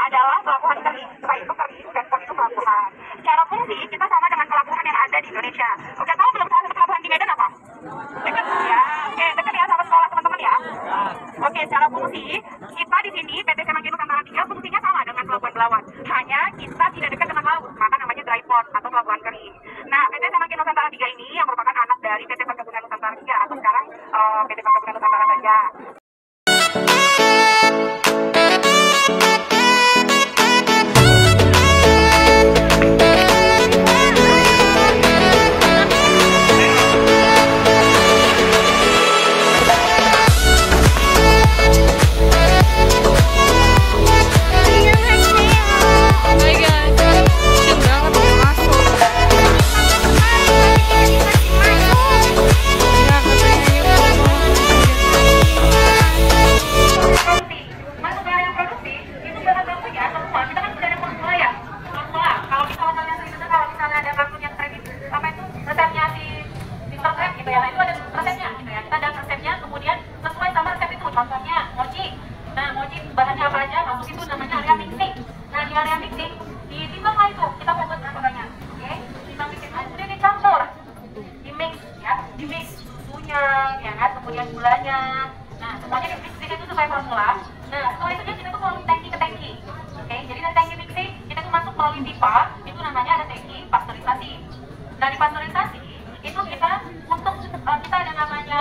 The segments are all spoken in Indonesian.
adalah pelabuhan kering. Setelah itu kering dan port itu pelabuhan. Secara fungsi kita sama dengan pelabuhan yang ada di Indonesia. Udah tahu belum salah satu pelabuhan di Medan apa? Dekat ya, dekat ya sama sekolah teman-teman ya. Oke, secara fungsi kita di sini PT Semanggi Nusantara 3 fungsinya sama dengan pelabuhan Belawan. Hanya kita tidak dekat dengan laut, maka namanya dry port atau pelabuhan kering. Nah, PT Semanggi Nusantara 3 ini yang merupakan anak dari PT Perkebunan Nusantara 3 atau sekarang PT Perkebunan Nusantara saja. Contohnya mochi. Nah, mochi bahannya apa aja? Bagus itu namanya area mixing. Nah, di area mixing ditimbang lah itu. Kita mau buat berapa banyak? Oke, timbang mixing. Kemudian dicampur, di mix ya, di mix susunya, ya kan? Kemudian gulanya. Nah, semuanya di mixing itu sesuai formula. Nah, setelah itu kita tuh melalui tangki ke tangki. Oke, jadi dari tangki mixing kita tuh masuk melalui pipa. Itu namanya ada tangki pasteurisasi. Nah, di pasteurisasi itu kita untuk kita ada namanya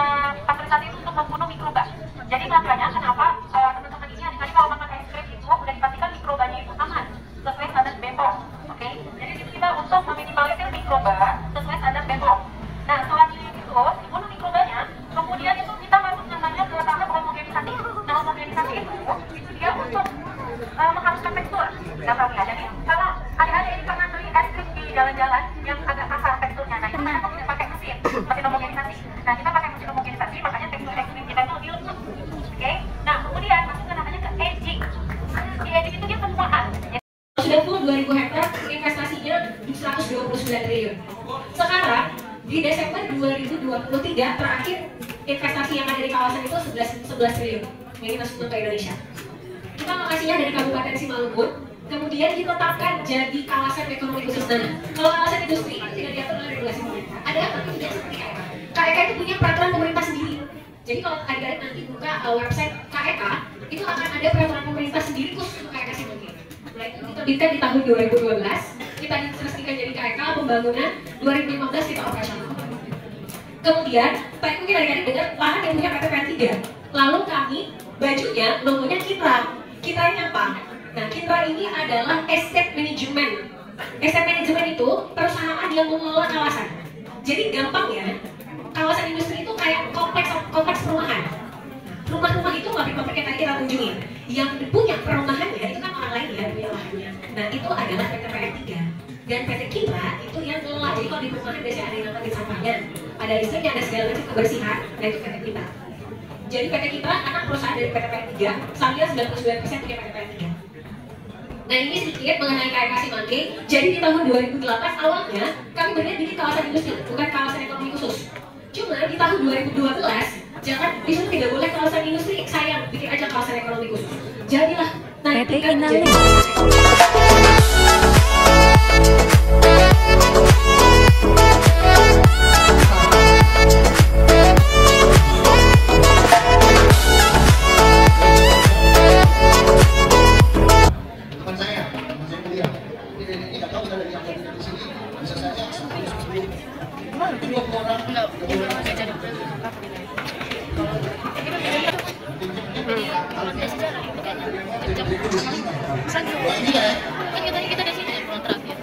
pasteurisasi itu untuk membunuh mikroba. Jadi makanya kenapa teman-teman ini adik-adik kalau makan es krim itu udah dipastikan mikrobanya itu aman sesuai standar BPOM. Oke, jadi itu kita untuk meminimalisir mikroba sesuai standar BPOM. Nah, selanjutnya itu dibunuh mikrobanya, kemudian itu kita masuk namanya ke tahap homogenisasi. Nah, homogenisasi itu dia untuk menghaluskan tekstur. Gampangnya. Jadi kalau adik-adik ini pernah beli es krim di jalan-jalan yang agak kasar teksturnya, nah itu kita tidak pakai mesin homogenisasi. Nah, kita pakai mesin homogenisasi, makanya tekstur es krim kita itu lebih lembut. Oke, nah kemudian masuk ke namanya ke aging. Di aging itu dia penuaan. Sudah full 2000 hektar, investasinya 129 triliun. Sekarang di Desember 2023 terakhir investasi yang ada di kawasan itu 11 triliun yang kita masuk ke Indonesia. Kita lokasinya dari Kabupaten Simalungun, kemudian ditetapkan jadi kawasan ekonomi khusus. Nah, kalau kawasan industri itu tidak diatur oleh regulasi pemerintah. Ada apa? Tidak seperti KEK. KEK itu punya peraturan pemerintah sendiri. Jadi kalau adik-adik nanti buka website KEK, itu akan ada peraturan pemerintah sendiri khusus untuk KEK Simalungun. Nah, itu diterbitkan di tahun 2012, kita diresmikan jadi KEK pembangunan, 2015 kita operasional. Kemudian, tadi mungkin adik-adik dengar lahan yang punya PTPN 3. Lalu kami, bajunya, logonya Kitra. Kitranya apa? Nah, Kitra ini adalah asset management. Asset management itu perusahaan yang mengelola kawasan. Jadi gampang ya, kawasan industri itu kayak kompleks perumahan. Rumah-rumah itu pabrik-pabrik yang tadi kita kunjungi. Yang punya perumahannya itu kan orang lain ya, punya lahannya. Nah, itu adalah PTPN 3. Dan PT Kitra itu yang kelola. Jadi kalau di perumahan biasanya ada yang ngambil sampahnya, ada listriknya, ada segala macam kebersihan. Nah, itu PT Kitra. Jadi PT Kitra anak perusahaan dari PTPN 3, sambil 99% punya PTPN 3. Nah, ini sedikit mengenai KEK Simanggi. Jadi di tahun 2008 awalnya kami berdiri di kawasan industri, bukan kawasan ekonomi khusus. Cuma di tahun 2012, jangan disuruh tidak boleh kawasan industri, sayang, bikin aja kawasan ekonomi khusus. Jadilah PT Inalum. Kan kita di sini pulang terakhir.